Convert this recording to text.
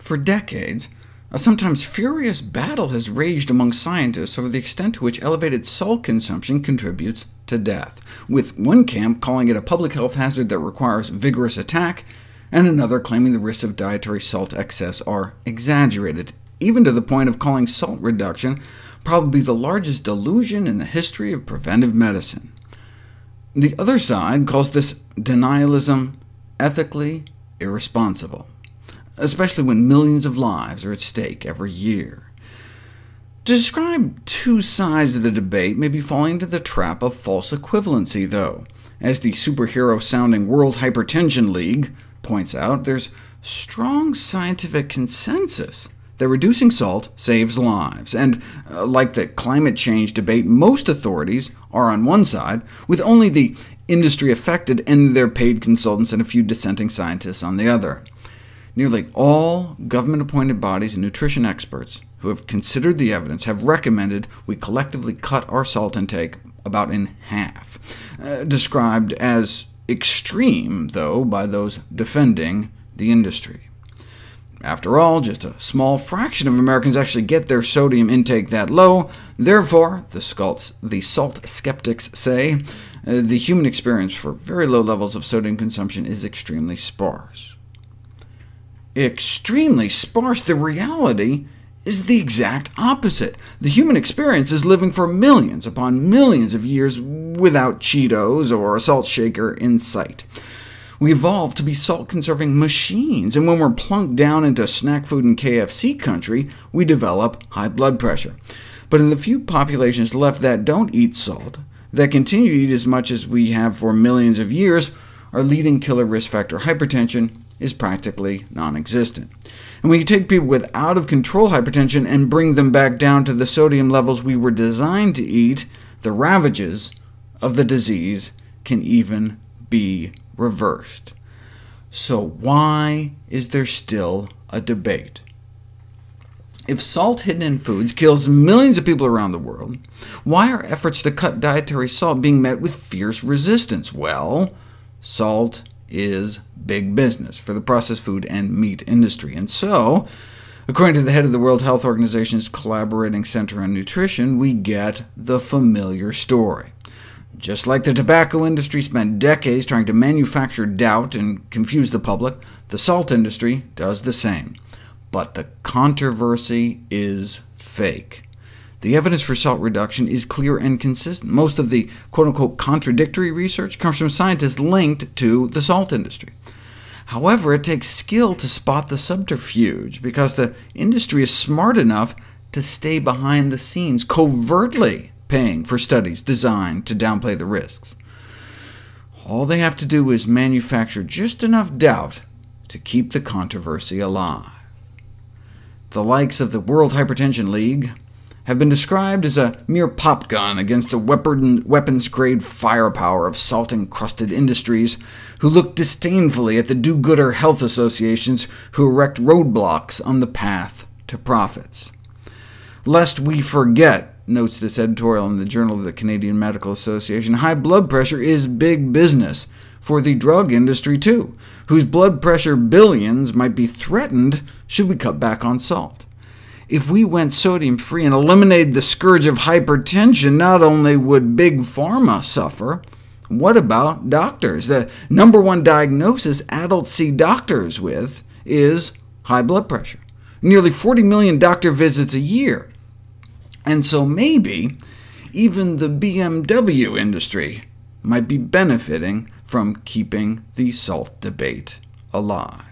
For decades, a sometimes furious battle has raged among scientists over the extent to which elevated salt consumption contributes to death, with one camp calling it a public health hazard that requires vigorous attack, and another claiming the risks of dietary salt excess are exaggerated, even to the point of calling salt reduction probably the largest delusion in the history of preventive medicine. The other side calls this denialism ethically irresponsible, especially when millions of lives are at stake every year. To describe two sides of the debate may be falling into the trap of false equivalency, though. As the superhero-sounding World Hypertension League points out, there's strong scientific consensus that reducing salt saves lives, and like the climate change debate, most authorities are on one side, with only the industry affected and their paid consultants and a few dissenting scientists on the other. Nearly all government-appointed bodies and nutrition experts who have considered the evidence have recommended we collectively cut our salt intake about in half, described as extreme, though, by those defending the industry. After all, just a small fraction of Americans actually get their sodium intake that low. Therefore, the salt skeptics say, the human experience for very low levels of sodium consumption is extremely sparse. Extremely sparse? The reality is the exact opposite. The human experience is living for millions upon millions of years without Cheetos or a salt shaker in sight. We evolved to be salt-conserving machines, and when we're plunked down into snack food in KFC country, we develop high blood pressure. But in the few populations left that don't eat salt, that continue to eat as much as we have for millions of years, our leading killer risk factor, hypertension, is practically non-existent. And when you take people with out-of-control hypertension and bring them back down to the sodium levels we were designed to eat, the ravages of the disease can even be reversed. So why is there still a debate? If salt hidden in foods kills millions of people around the world, why are efforts to cut dietary salt being met with fierce resistance? Well, salt is big business for the processed food and meat industry, and so, according to the head of the World Health Organization's Collaborating Center on Nutrition, we get the familiar story. Just like the tobacco industry spent decades trying to manufacture doubt and confuse the public, the salt industry does the same. But the controversy is fake. The evidence for salt reduction is clear and consistent. Most of the quote-unquote contradictory research comes from scientists linked to the salt industry. However, it takes skill to spot the subterfuge, because the industry is smart enough to stay behind the scenes, covertly paying for studies designed to downplay the risks. All they have to do is manufacture just enough doubt to keep the controversy alive. The likes of the World Hypertension League have been described as a mere pop gun against the weapons-grade firepower of salt-encrusted industries, who look disdainfully at the do-gooder health associations who erect roadblocks on the path to profits. Lest we forget, notes this editorial in the Journal of the Canadian Medical Association, high blood pressure is big business for the drug industry too, whose blood pressure billions might be threatened should we cut back on salt. If we went sodium-free and eliminated the scourge of hypertension, not only would Big Pharma suffer, what about doctors? The #1 diagnosis adults see doctors with is high blood pressure, nearly 40 million doctor visits a year. And so maybe even the BMW industry might be benefiting from keeping the salt debate alive.